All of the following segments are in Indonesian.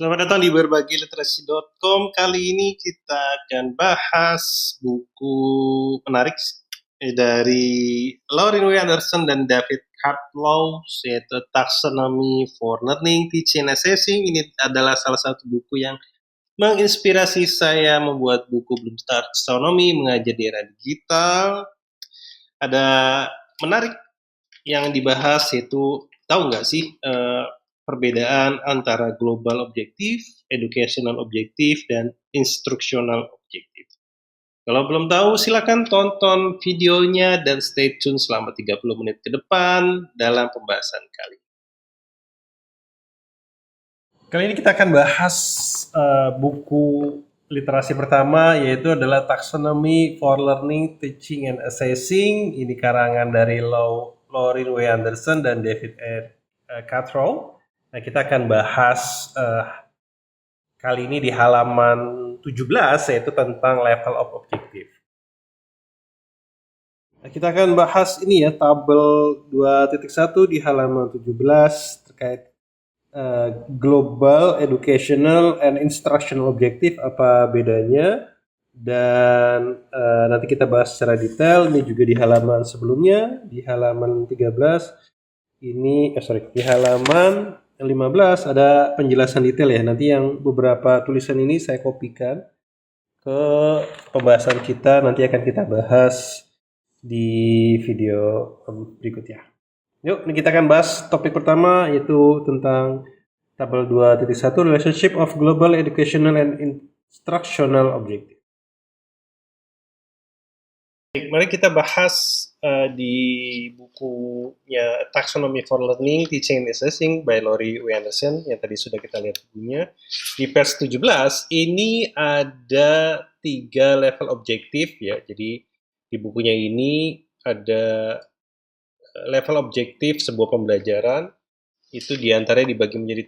Selamat datang di berbagiLiterasi.com. Kali ini kita akan bahas buku menarik dari Lauren W. Anderson dan David Hartlaw, yaitu Taxonomy for Learning, Teaching, and Assessing. Ini adalah salah satu buku yang menginspirasi saya membuat buku Bloom Taxonomy, mengajar di era digital. Ada menarik yang dibahas, yaitu tahu nggak sih perbedaan antara global objektif, educational objektif, dan instructional objektif. Kalau belum tahu, silakan tonton videonya dan stay tune selama 30 menit ke depan dalam pembahasan kali ini. Kali ini kita akan bahas buku literasi pertama, yaitu adalah Taxonomy for Learning, Teaching, and Assessing. Ini karangan dari Lauren W. Anderson dan David Hartlaw. Nah, kita akan bahas kali ini di halaman 17, yaitu tentang level of objective. Nah, kita akan bahas ini ya, tabel 2.1 di halaman 17 terkait global, educational, and instructional objective, apa bedanya. Dan nanti kita bahas secara detail. Ini juga di halaman sebelumnya, di halaman 13 ini, di halaman 15 ada penjelasan detail ya. Nanti yang beberapa tulisan ini saya kopikan ke pembahasan kita, nanti akan kita bahas di video berikutnya. Yuk, ini kita akan bahas topik pertama, yaitu tentang tabel 2.1, Relationship of Global, Educational, and Instructional Objective. Baik, mari kita bahas di bukunya Taxonomy for Learning, Teaching, and Assessing by Lauren W. Anderson, yang tadi sudah kita lihat bukunya. Di page 17, ini ada 3 level objektif ya. Jadi di bukunya ini ada level objektif sebuah pembelajaran, itu diantaranya dibagi menjadi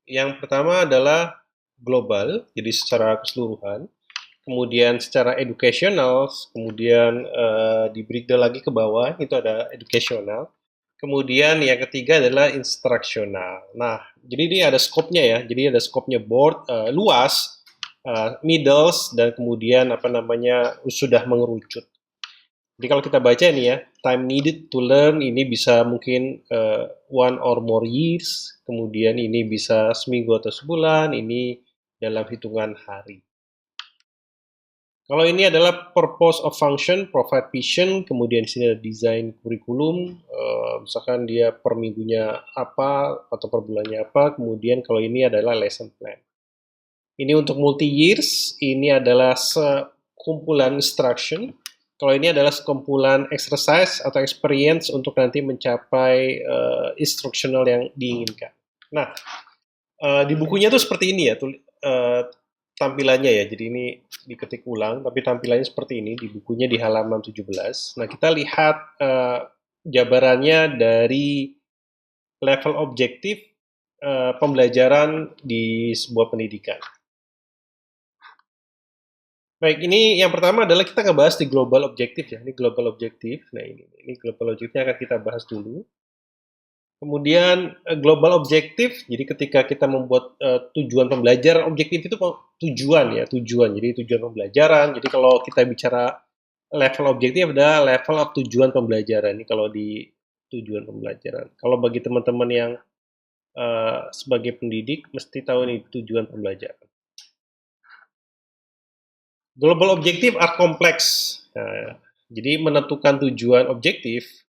3. Yang pertama adalah global, jadi secara keseluruhan. Kemudian secara educational, kemudian di breakdown lagi ke bawah, itu ada educational. Kemudian yang ketiga adalah instructional. Nah, jadi ini ada skopnya ya, jadi ada skopnya broad, luas, middles, dan kemudian sudah mengerucut. Jadi kalau kita baca ini ya, time needed to learn, ini bisa mungkin 1 or more years, kemudian ini bisa seminggu atau sebulan, ini dalam hitungan hari. Kalau ini adalah purpose of function, provide vision, kemudian di sini ada design kurikulum, misalkan dia per minggunya apa atau per bulannya apa, kemudian kalau ini adalah lesson plan. Ini untuk multi years, ini adalah sekumpulan instruction. Kalau ini adalah sekumpulan exercise atau experience untuk nanti mencapai instructional yang diinginkan. Nah, di bukunya tuh seperti ini ya, tampilannya ya, jadi ini diketik ulang, tapi tampilannya seperti ini di bukunya di halaman 17. Nah, kita lihat jabarannya dari level objektif pembelajaran di sebuah pendidikan. Baik, ini yang pertama adalah kita ngebahas di global objektif ya, ini global objektif. Nah, ini global objektifnya akan kita bahas dulu. Kemudian global objektif, jadi ketika kita membuat tujuan pembelajaran, objektif itu tujuan ya, tujuan. Jadi tujuan pembelajaran. Jadi kalau kita bicara level objektif adalah level of tujuan pembelajaran. Ini kalau di tujuan pembelajaran. Kalau bagi teman-teman yang sebagai pendidik mesti tahu nih tujuan pembelajaran. Global objektif are complex. Nah, jadi menentukan tujuan objektif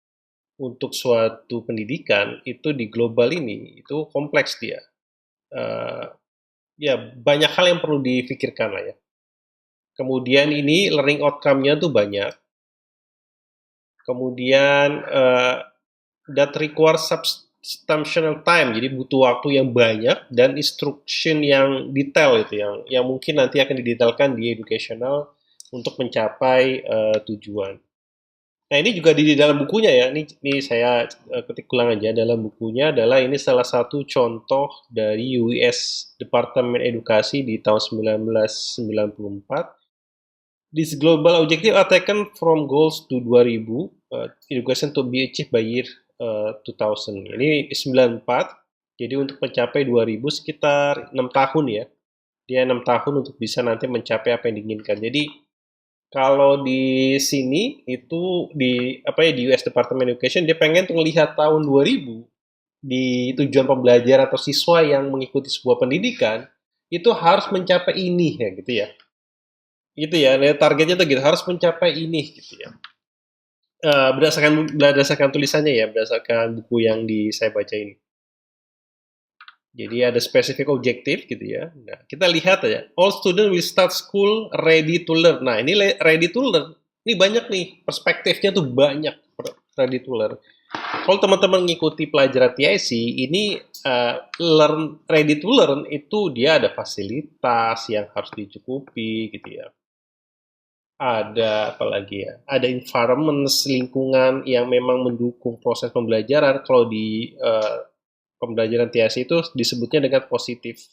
untuk suatu pendidikan itu di global ini itu kompleks dia. Ya banyak hal yang perlu difikirkan lah ya. Kemudian ini learning outcome-nya tuh banyak. Kemudian that requires substantial time, jadi butuh waktu yang banyak dan instruction yang detail itu yang mungkin nanti akan didetailkan di educational untuk mencapai tujuan. Nah, ini juga di dalam bukunya ya, ini saya ketik ulang aja, dalam bukunya adalah ini salah satu contoh dari US Departemen Edukasi di tahun 1994. These global objectives are taken from goals to 2000, education to be achieved by year 2000. Ini 94, Jadi untuk mencapai 2000 sekitar 6 tahun ya. Dia 6 tahun untuk bisa nanti mencapai apa yang diinginkan. Jadi kalau di sini itu di apa ya di US Department of Education dia pengen tuh melihat tahun 2000 di tujuan pembelajar atau siswa yang mengikuti sebuah pendidikan itu harus mencapai ini ya gitu ya. Gitu ya, targetnya tuh gitu harus mencapai ini gitu ya. Berdasarkan tulisannya ya, berdasarkan buku yang saya baca ini. Jadi ada spesifik objektif gitu ya. Nah, kita lihat aja. All student will start school ready to learn. Nah, ini ready to learn. Ini banyak nih, perspektifnya tuh banyak ready to learn. Kalau teman-teman mengikuti pelajaran TIC, ini ready to learn itu dia ada fasilitas yang harus dicukupi gitu ya. Ada apa lagi ya? Ada environment lingkungan yang memang mendukung proses pembelajaran. Kalau di pembelajaran TIC itu disebutnya dengan positif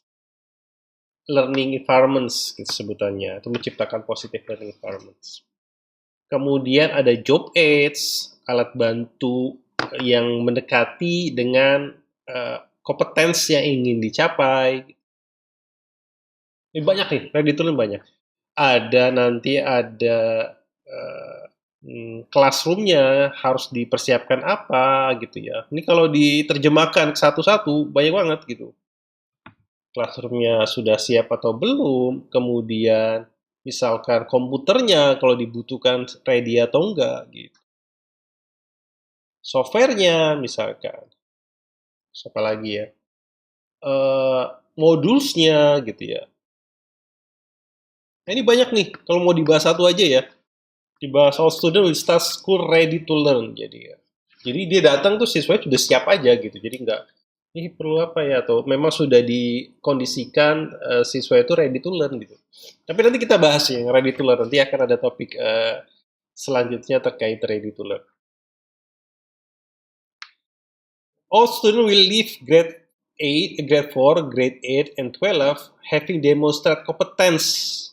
learning environments gitu sebutannya. Itu menciptakan positive learning environments. Kemudian ada job aids, alat bantu yang mendekati dengan kompetensi yang ingin dicapai. Ini banyak nih, ready to learn banyak. Ada classroom-nya harus dipersiapkan apa gitu ya. Ini kalau diterjemahkan satu-satu banyak banget gitu. Classroom-nya sudah siap atau belum, kemudian misalkan komputernya kalau dibutuhkan ready atau enggak gitu. Software-nya misalkan, apa lagi ya, modulsnya gitu ya. Nah, ini banyak nih, kalau mau dibahas satu aja ya, dibahas all student will start school ready to learn. Jadi dia datang tuh siswanya sudah siap aja gitu, jadi nggak, ini perlu apa ya, atau memang sudah dikondisikan siswa itu ready to learn gitu. Tapi nanti kita bahas yang ready to learn, nanti akan ada topik selanjutnya terkait ready to learn. All students will leave grade 4, grade 8, and 12 having demonstrated competence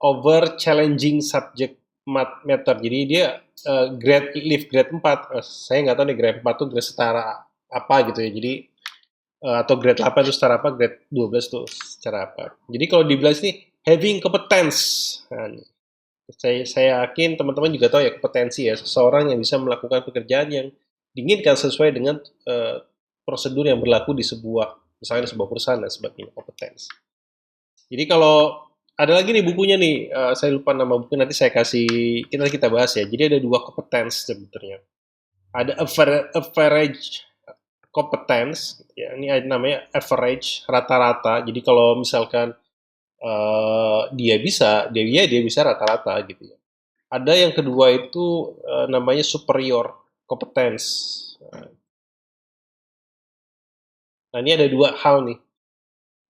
over challenging subject matter. Jadi dia leave grade 4. Saya nggak tahu nih grade 4 tuh grade setara apa gitu ya. Jadi atau grade 8 itu setara apa, grade 12 tuh secara apa. Jadi kalau dibilang sini having competence. Nah, saya yakin teman-teman juga tahu ya kompetensi ya, seseorang yang bisa melakukan pekerjaan yang diinginkan sesuai dengan prosedur yang berlaku di misalnya di sebuah perusahaan dan sebagainya, kompetensi. Jadi kalau ada lagi nih bukunya nih, saya lupa nama buku, nanti saya kasih, kita bahas ya. Jadi ada 2 kompetensi sebetulnya. Ada average competence, ya, ini namanya average, rata-rata. Jadi kalau misalkan dia bisa rata-rata gitu ya. Ada yang kedua itu namanya superior competence. Nah, ini ada 2 hal nih.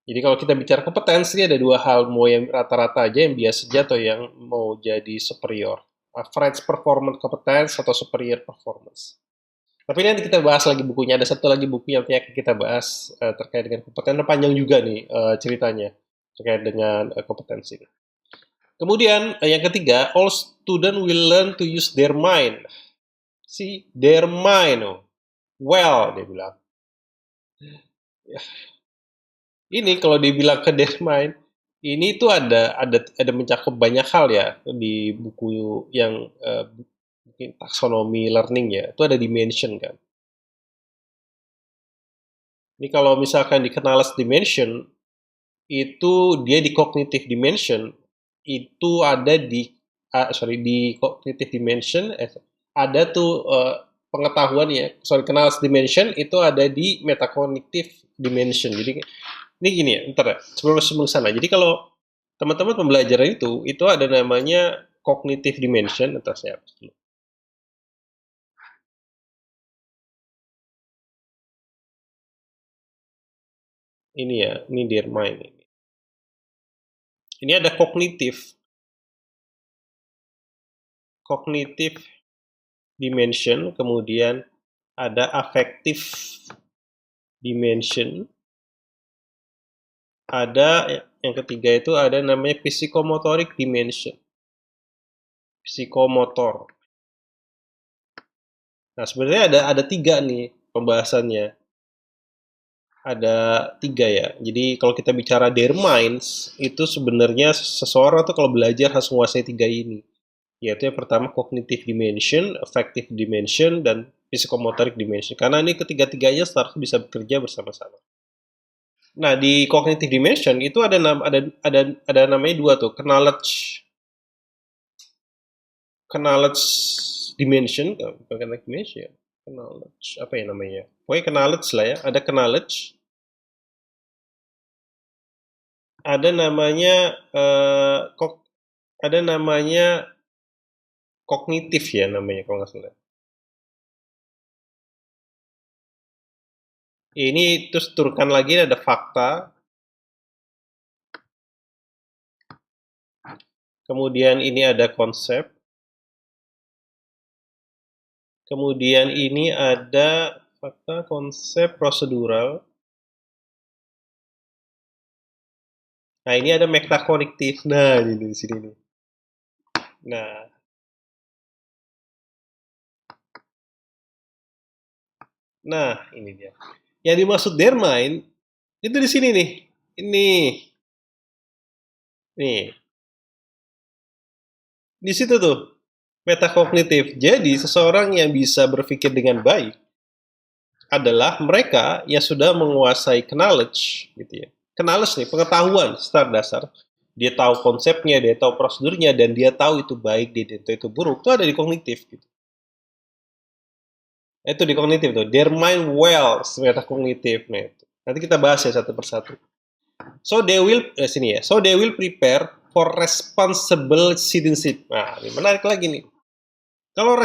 Jadi kalau kita bicara kompetensi ada 2 hal, mau yang rata-rata aja yang biasa aja atau yang mau jadi superior. Average performance competence atau superior performance. Tapi nanti kita bahas lagi bukunya. Ada satu lagi buku yang nanti akan kita bahas terkait dengan kompetensi. Panjang juga nih ceritanya terkait dengan kompetensi. Kemudian yang ketiga, all student will learn to use their mind. See, their mind. Oh. Well, dia bilang. Ini kalau dibilang ke their mind, ini tuh ada mencakup banyak hal ya di buku yang mungkin taksonomi learning ya. Itu ada dimension kan. Ini kalau misalkan dikenal as dimension, itu dia di cognitive dimension itu ada di cognitive dimension ada tuh pengetahuan ya, kenal as dimension itu ada di metacognitive dimension. Jadi ini gini ya, ntar ya, sebelum sana. Jadi kalau teman-teman pembelajaran itu ada namanya cognitive dimension, ntar saya hapus dulu. Ini ya, ini their mind ini. Ini ada cognitive dimension, kemudian ada affective dimension, ada yang ketiga itu ada namanya psychomotoric dimension, psikomotor. Nah sebenarnya ada 3 nih pembahasannya. ada 3 ya. Jadi kalau kita bicara their minds, itu sebenarnya seseorang tuh kalau belajar harus menguasai 3 ini. Yaitu yang pertama cognitive dimension, affective dimension, dan psychomotoric dimension. Karena ini ketiga-tiganya harus bisa bekerja bersama-sama. Nah, di cognitive dimension itu ada namanya 2 tuh, knowledge dimension, bukan knowledge dimension ya. Knowledge apa ya namanya? Pokoknya knowledge lah ya, ada knowledge, ada namanya ada namanya kognitif ya namanya kalau nggak salah. Ini terus turunkan lagi ada fakta, kemudian ini ada konsep, kemudian ini ada fakta, konsep, prosedural. Nah, ini ada metakognitif. Nah, ini di sini nih. Nah, ini dia. Yang dimaksud Dermain itu di sini nih. Ini, nih, di situ tuh metakognitif. Jadi seseorang yang bisa berpikir dengan baik adalah mereka yang sudah menguasai knowledge, gitu ya. Knowledge nih, pengetahuan secara dasar. Dia tahu konsepnya, dia tahu prosedurnya, dan dia tahu itu baik, dia tahu itu buruk. Itu ada di kognitif. Gitu. Itu di kognitif tuh. Their mind well, metakognitif. Nah, itu. Nanti kita bahas ya satu persatu. So they will sini ya. So they will prepare for responsible citizenship. Nah, ini menarik lagi nih. Kalau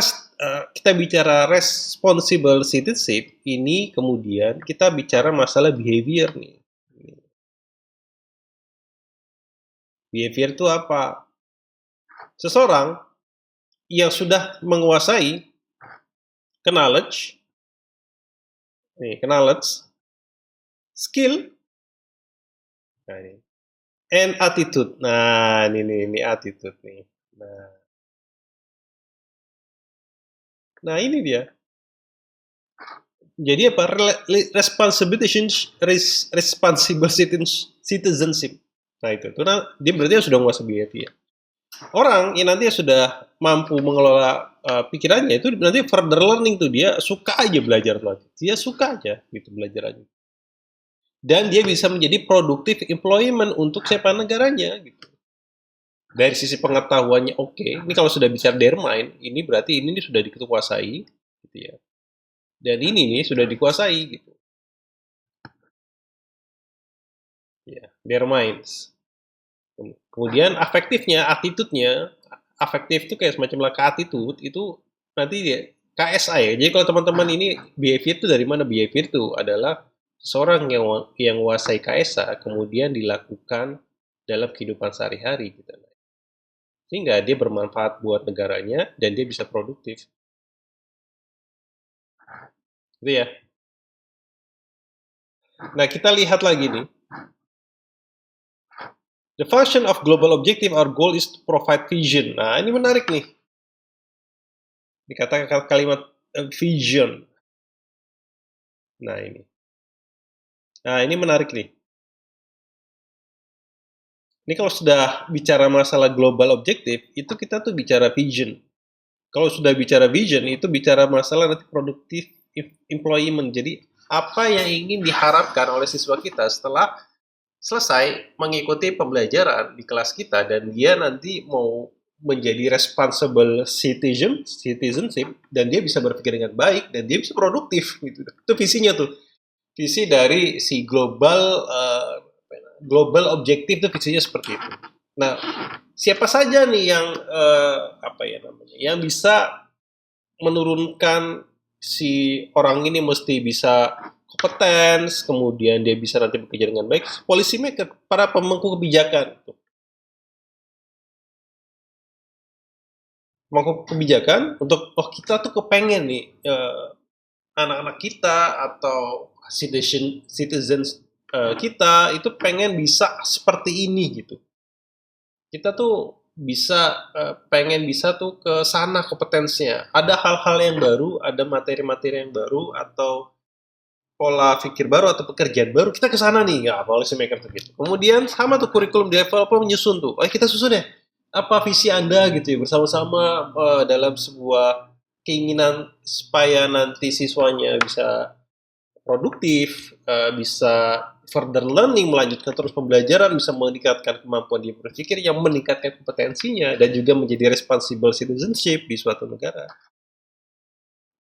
kita bicara responsible citizenship, ini kemudian kita bicara masalah behavior nih. Behavior itu apa? Seseorang yang sudah menguasai knowledge, skill, nah ini, and attitude. Nah, ini attitude nih. Nah, ini dia. Jadi apa? Responsible citizenship. Nah, itu. Nah, dia berarti sudah menguasai behavior. Orang yang nanti sudah mampu mengelola pikirannya itu nanti further learning tuh dia suka aja belajar lagi. Dia suka aja gitu belajar aja. Dan dia bisa menjadi produktif employment untuk siapa negaranya gitu. Dari sisi pengetahuannya oke. Ini kalau sudah bicara their mind, ini berarti ini sudah dikuasai gitu ya. Dan ini nih sudah dikuasai gitu. Ya, their minds. Kemudian afektifnya, attitude-nya, afektif itu kayak semacam laka attitude itu nanti dia KSA ya. Jadi kalau teman-teman ini behavior itu dari mana? Behavior itu adalah seorang yang menguasai KSA kemudian dilakukan dalam kehidupan sehari-hari gitu. Sehingga dia bermanfaat buat negaranya dan dia bisa produktif. Gitu ya. Nah, kita lihat lagi nih. The function of global objective or goal is to provide vision. Nah, ini menarik nih. Dikatakan kalimat vision. Nah, ini. Nah, ini menarik nih. Ini kalau sudah bicara masalah global objective, itu kita tuh bicara vision. Kalau sudah bicara vision, itu bicara masalah nanti produktif employment. Jadi, apa yang ingin diharapkan oleh siswa kita setelah selesai mengikuti pembelajaran di kelas kita dan dia nanti mau menjadi responsible citizenship dan dia bisa berpikir dengan baik dan dia bisa produktif gitu. Itu visinya tuh. Visi dari si global objektif itu visinya seperti itu. Nah, siapa saja nih yang yang bisa menurunkan si orang ini mesti bisa kompetens, kemudian dia bisa nanti bekerja dengan baik. Policy maker, para pemangku kebijakan. Pemangku kebijakan untuk kita tuh kepengen nih anak-anak kita atau citizens kita itu pengen bisa seperti ini gitu. Kita tuh bisa pengen bisa tuh ke sana kompetensinya. Ada hal-hal yang baru, ada materi-materi yang baru atau pola pikir baru atau pekerjaan baru, kita ke sana nih, ya policy maker tuh gitu. Kemudian sama tuh kurikulum developer menyusun tuh, kita susun ya, apa visi Anda gitu ya, bersama-sama dalam sebuah keinginan supaya nanti siswanya bisa produktif, bisa further learning, melanjutkan terus pembelajaran, bisa meningkatkan kemampuan dia berpikir, yang meningkatkan kompetensinya, dan juga menjadi responsible citizenship di suatu negara.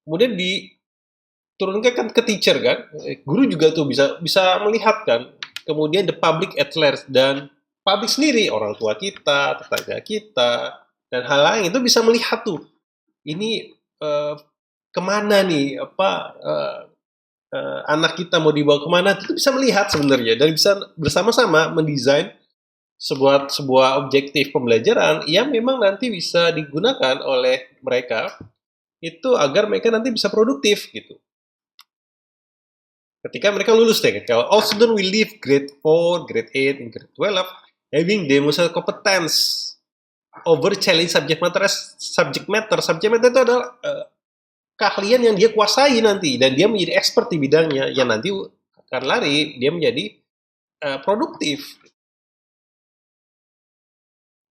Kemudian diturunkan kan ke teacher kan, guru juga tuh bisa bisa melihat kan, kemudian the public at large, dan publik sendiri, orang tua kita, tetangga kita, dan hal lain itu bisa melihat tuh, ini kemana nih, anak kita mau dibawa kemana, itu bisa melihat sebenarnya, dan bisa bersama-sama mendesain sebuah sebuah objektif pembelajaran yang memang nanti bisa digunakan oleh mereka itu agar mereka nanti bisa produktif gitu. Ketika mereka lulus deh, kalau all student will leave grade 4, grade 8, and grade 12 having demonstrated competence over challenge subject matter itu adalah keahlian yang dia kuasai nanti, dan dia menjadi expert di bidangnya, yang nanti akan lari dia menjadi produktif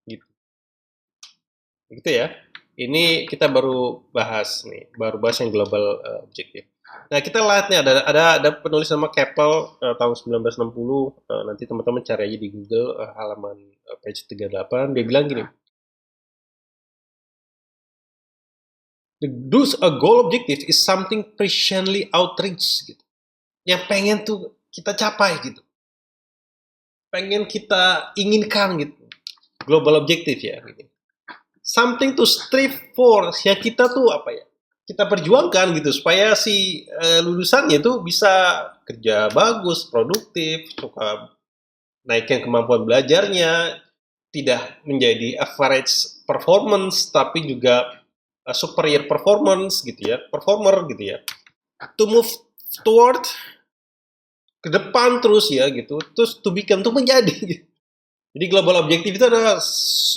gitu. Gitu ya. Ini kita baru bahas yang global objektif. Nah, kita lihat nih ada penulis nama Keppel tahun 1960, nanti teman-teman cari aja di Google, halaman page 38, dia bilang gini. A goal objective is something presciently outreach gitu. Yang pengen tuh kita capai gitu. Pengen kita inginkan gitu. Global objective ya gitu. Something to strive for, yang kita tuh apa ya, kita perjuangkan gitu, supaya si lulusannya itu bisa kerja bagus, produktif, suka naikkan kemampuan belajarnya, tidak menjadi average performance, tapi juga superior performance gitu ya, performer gitu ya, to move toward ke depan terus ya gitu, terus to become, tuh menjadi gitu. Jadi global objective itu adalah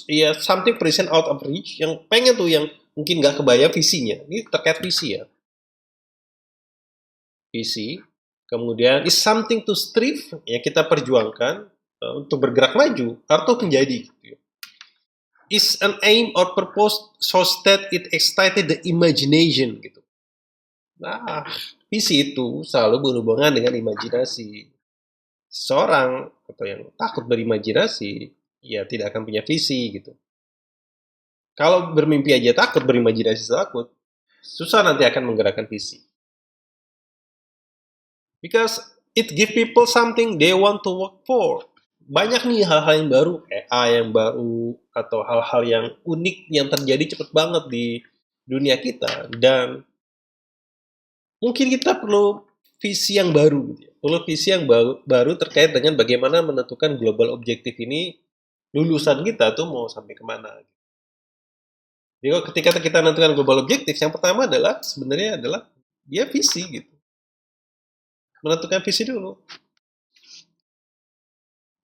ya something present out of reach, yang pengen tuh, yang mungkin nggak kebayang visinya. Ini terkait visi ya. Visi. Kemudian is something to strive, yang kita perjuangkan untuk bergerak maju atau menjadi. Gitu. Is an aim or purpose so that it excited the imagination gitu. Nah, visi itu selalu berhubungan dengan imajinasi. Seseorang atau yang takut berimajinasi, ya tidak akan punya visi gitu. Kalau bermimpi aja takut, berimajinasi takut, susah nanti akan menggerakkan visi. Because it give people something they want to work for. Banyak nih hal-hal yang baru, AI yang baru, atau hal-hal yang unik yang terjadi cepat banget di dunia kita, dan mungkin kita perlu visi yang baru gitu ya. Perlu visi yang baru terkait dengan bagaimana menentukan global objektif ini, lulusan kita tuh mau sampai kemana. Jadi ketika kita menentukan global objektif, yang pertama adalah sebenarnya adalah dia visi gitu. Menentukan visi dulu.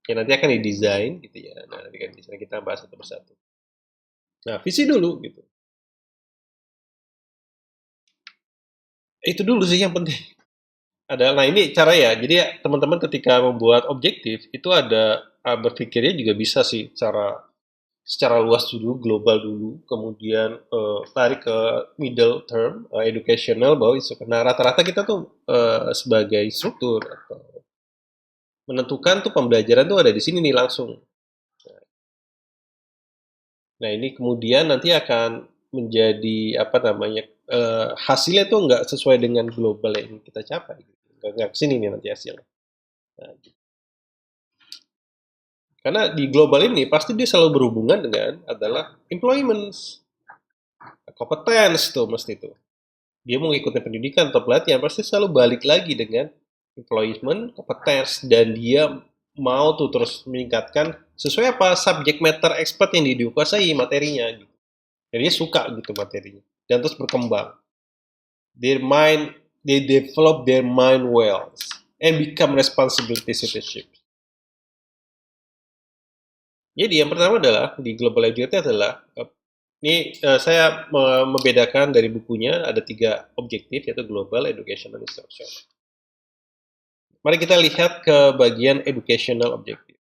Ya nanti akan didesain gitu ya. Nah, nanti kan bisa kita bahas satu persatu. Nah, visi dulu gitu. Itu dulu sih yang penting. Nah ini cara ya. Jadi teman-teman ketika membuat objektif itu ada berpikirnya juga bisa sih secara luas dulu, global dulu, kemudian tarik ke middle term, educational, bahwa nah rata-rata kita tuh sebagai instruktur atau menentukan tuh pembelajaran tuh ada di sini nih langsung. Nah ini kemudian nanti akan menjadi apa namanya, hasilnya tuh nggak sesuai dengan global yang kita capai, nggak kesini nih nanti hasilnya. Nah, karena di global ini pasti dia selalu berhubungan dengan adalah employment, competence tuh mesti tuh. Dia mau ikutin pendidikan atau pelatihan pasti selalu balik lagi dengan employment, competence, dan dia mau tuh terus meningkatkan sesuai apa subject matter expert yang dikuasai materinya gitu. Jadi dia suka gitu materinya dan terus berkembang. They develop their mind well and become responsibility citizenship. Jadi yang pertama adalah di global education adalah ini saya membedakan dari bukunya ada 3 objektif, yaitu global, education, dan instruction. Mari kita lihat ke bagian educational objective.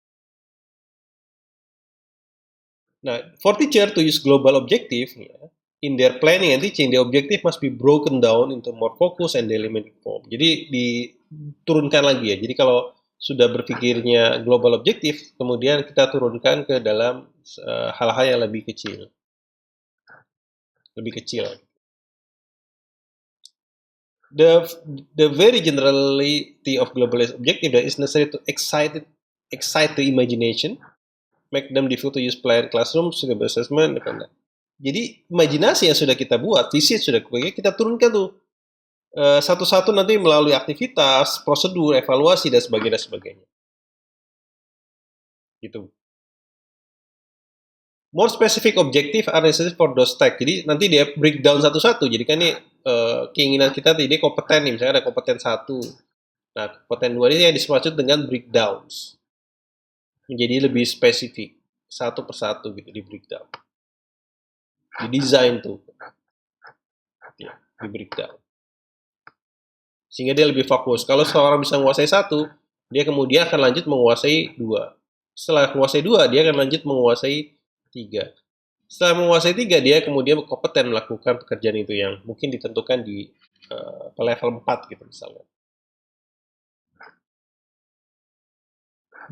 Nah, for teacher to use global objective, in their planning and teaching, the objective must be broken down into more focus and delimited form. Jadi diturunkan lagi ya. Jadi kalau sudah berpikirnya global objektif, kemudian kita turunkan ke dalam hal-hal yang lebih kecil. Lebih kecil. The very generality of globalized objective that is necessary to excite the imagination, make them difficult to use planned classroom, suitable assessment, Jadi imajinasi yang sudah kita buat, visi sudah kita turunkan tuh satu-satu nanti melalui aktivitas, prosedur, evaluasi dan sebagainya. Gitu. More specific objective are necessary for those tasks. Jadi nanti dia breakdown satu-satu. Jadi kan ini keinginan kita tadi kompeten nih, misalnya ada kompeten 1. Nah, kompeten 2 ini yang dimaksud dengan breakdowns. Menjadi lebih spesifik, satu persatu gitu di breakdown. Di desain tuh. Ya, di breakdown. Sehingga dia lebih fokus. Kalau seorang bisa menguasai 1, dia kemudian akan lanjut menguasai 2. Setelah menguasai 2, dia akan lanjut menguasai 3. Setelah menguasai 3, dia kemudian kompeten melakukan pekerjaan itu yang mungkin ditentukan di level 4 gitu misalnya.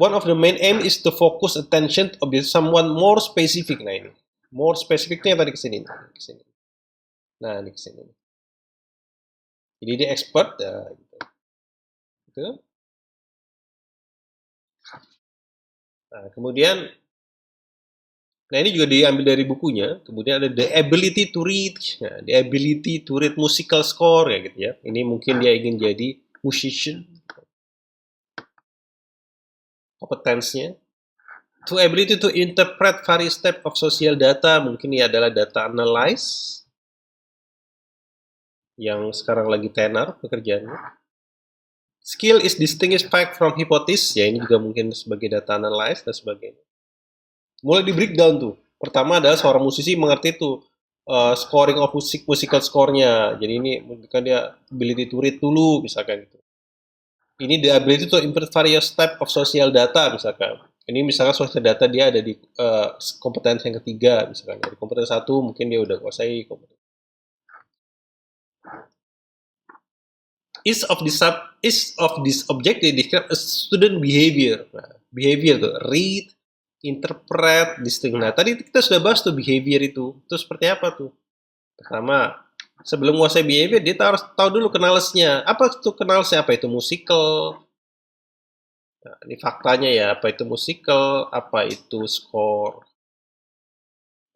One of the main aim is to focus attention of someone more specific. Nah ini, more specificnya tadi kesini. Nah ini kesini. Jadi dia expert, ya, gitu. Nah kemudian, nah ini juga diambil dari bukunya. Kemudian ada the ability to read, nah, the ability to read musical score ya gitu ya. Ini mungkin dia ingin jadi musician. Kompetensinya. To ability to interpret various type of social data, mungkin ini adalah data analyze yang sekarang lagi tenar pekerjaannya. Skill is distinguished fact from hypothesis, ya ini juga mungkin sebagai data analyze dan sebagainya. Mulai di breakdown tuh. Pertama adalah seorang musisi mengerti tuh scoring of musical score-nya. Jadi ini mungkin dia ability to read dulu misalkan gitu. Ini the ability to interpret various type of social data misalkan. Ini misalkan social data dia ada di kompetensi yang ketiga misalkan. Dari kompetensi 1 mungkin dia udah kuasai kompetensi. Each of this objective describe a student behavior. Nah, behavior tuh, read, interpret, distinct. Nah, tadi kita sudah bahas tuh behavior itu. Itu seperti apa tuh? Pertama, sebelum menguasai behavior, dia harus tahu dulu knowledge-nya. Apa itu knowledge-nya? Apa itu musical? Nah, ini faktanya ya, apa itu musical, apa itu score.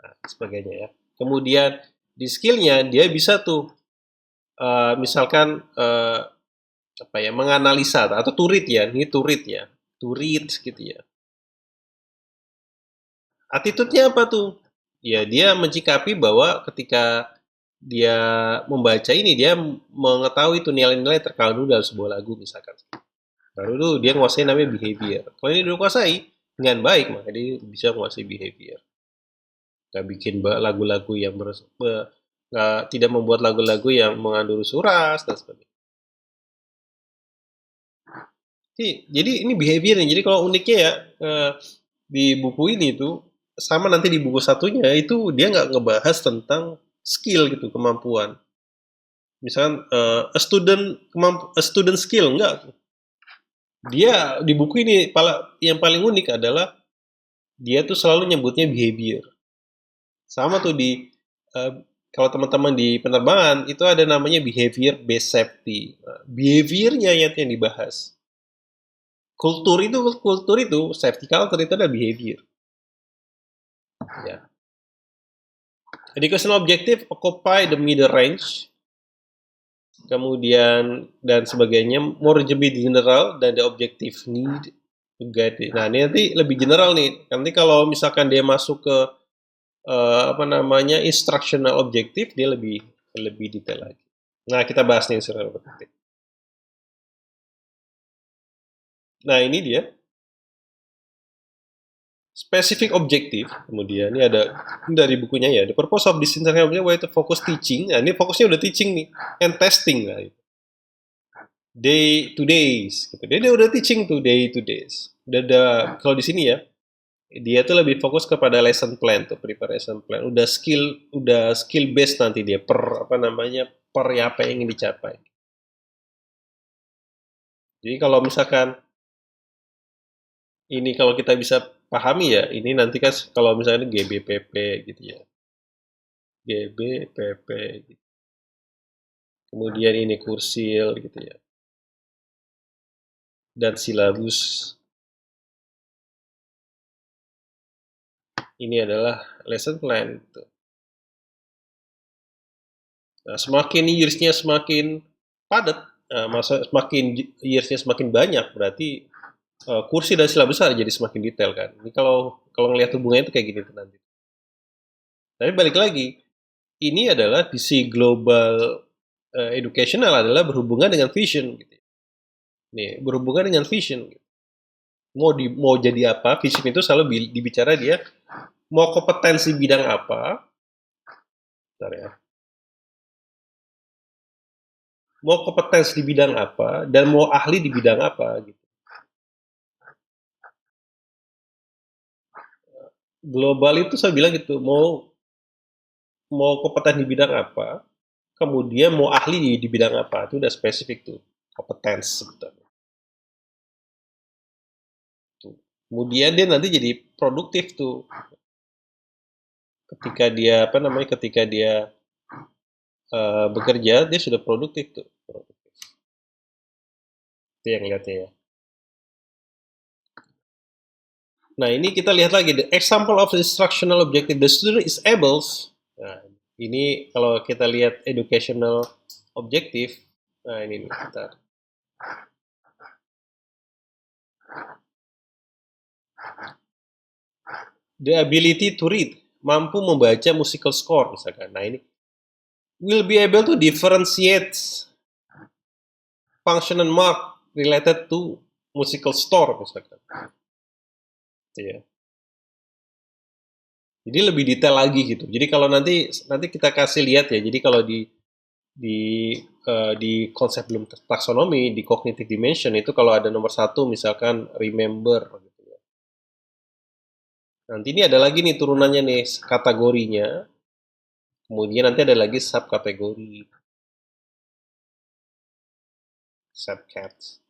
Nah, sebagainya ya. Kemudian di skill-nya dia bisa tuh misalkan apa ya, menganalisa atau to read ya, ini to read ya, to read gitu ya. Attitude-nya apa tuh? Ya dia mencikapi bahwa ketika dia membaca ini dia mengetahui tuh nilai-nilai terkandung dalam sebuah lagu misalkan. Baru tuh dia menguasai namanya behavior. Kalau ini dia kuasai dengan baik maka dia bisa menguasai behavior. Gak bikin lagu-lagu yang tidak membuat lagu-lagu yang mengandung suras dan sebagainya. Jadi ini behavior nih. Jadi kalau uniknya ya di buku ini tuh sama nanti di buku satunya itu dia nggak ngebahas tentang skill gitu, kemampuan. Misalkan a student skill enggak. Dia di buku ini yang paling unik adalah dia tuh selalu nyebutnya behavior. Sama tuh di kalau teman-teman di penerbangan itu ada namanya behavior based safety. Behaviornya yang dibahas. Kultur itu safety culture itu adalah behavior. Ya. Educational objective occupy the middle range. Kemudian dan sebagainya, more lebih general dan the objective need to get it. Nah, ini nanti lebih general nih. Nanti kalau misalkan dia masuk ke instructional objective, dia lebih detail lagi. Nah, kita bahas nih instructional objective. Nah, ini dia. Specific objective, kemudian ini ada dari bukunya ya. The purpose of this instructional objective way to focus teaching. Nah, ini fokusnya udah teaching nih, and testing lah. day to days gitu. Dia udah teaching tuh day to days. Udah ada, kalau di sini ya, dia tuh lebih fokus kepada lesson plan tuh, preparation plan. Udah skill based nanti dia per apa namanya, per apa yang ingin dicapai. Jadi kalau misalkan ini kalau kita bisa pahami ya, ini nanti kan kalau misalnya GBPP gitu ya. GBPP gitu. Kemudian ini kursil gitu ya. Dan silabus ini adalah lesson plan gitu. Nah, semakin years-nya semakin padat, semakin years-nya semakin banyak, berarti kursi dan silabus besar jadi semakin detail kan. Ini kalau kalau ngelihat hubungannya itu kayak gini tuh nanti. Tapi balik lagi, ini adalah visi global educational adalah berhubungan dengan vision. Gitu. Nih, berhubungan dengan vision. Gitu. Mau jadi apa? Vision itu selalu dibicara dia mau kompetensi bidang apa. Bentar ya. Mau kompetensi di bidang apa dan mau ahli di bidang apa. Gitu. Global itu saya bilang gitu, mau kompeten di bidang apa, kemudian mau ahli di bidang apa, itu udah spesifik tuh, kompetensi sebetulnya. Kemudian dia nanti jadi produktif tuh, ketika dia apa namanya, ketika dia bekerja, dia sudah produktif tuh. Itu yang lihatnya ya. Nah ini kita lihat lagi, the example of the instructional objective, the student is able. Nah ini kalau kita lihat educational objective, nah ini nih, bentar. The ability to read, mampu membaca musical score misalkan. Nah ini will be able to differentiate function and mark related to musical store misalkan. Ya. Jadi lebih detail lagi gitu. Jadi kalau nanti kita kasih lihat ya. Jadi kalau di di konsep belum taksonomi di cognitive dimension itu kalau ada nomor satu misalkan remember gitu ya. Nanti ini ada lagi nih turunannya nih kategorinya. Kemudian nanti ada lagi subkategori subcats.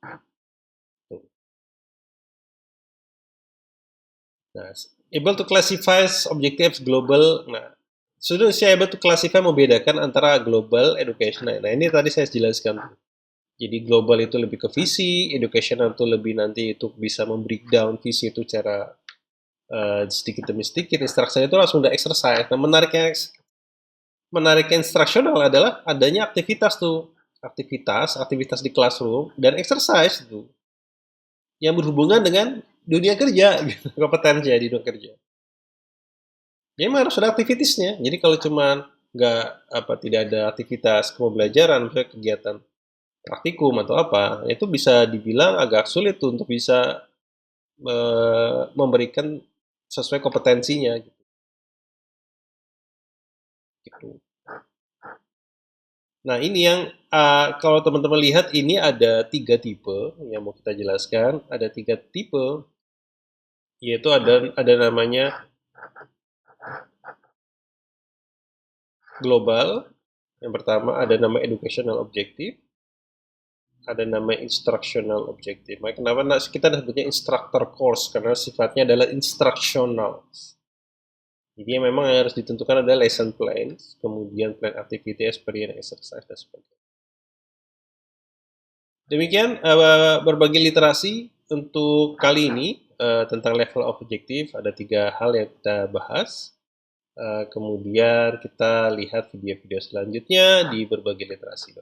Nah, able to classify objectives global. Nah, sudah saya able to classify membedakan antara global education. Nah, ini tadi saya jelaskan. Jadi global itu lebih ke visi, educational itu lebih nanti itu bisa membreakdown visi itu cara sedikit demi sedikit. Instruction itu langsung udah exercise. Nah, menariknya instructional adalah adanya aktivitas tuh, aktivitas di classroom dan exercise itu yang berhubungan dengan dunia kerja, gitu, kompetensi di dunia kerja. Ya memang harus ada aktivitasnya. Jadi kalau cuma nggak apa tidak ada aktivitas pembelajaran, misalnya kegiatan praktikum atau apa, itu bisa dibilang agak sulit tuh untuk bisa memberikan sesuai kompetensinya. Gitu. Nah ini yang kalau teman-teman lihat ini ada 3 tipe yang mau kita jelaskan. Ada 3 tipe, yaitu ada namanya global. Yang pertama ada nama educational objective, ada nama instructional objective. Nah, kenapa kita sebutnya instructor course? Karena sifatnya adalah instructional. Jadi yang memang yang harus ditentukan adalah lesson plan, kemudian plan activity, experience, exercise, dan sebagainya. Demikian berbagi literasi untuk kali ini tentang level objektif. Ada 3 hal yang kita bahas. Kemudian kita lihat video-video selanjutnya di berbagi literasi.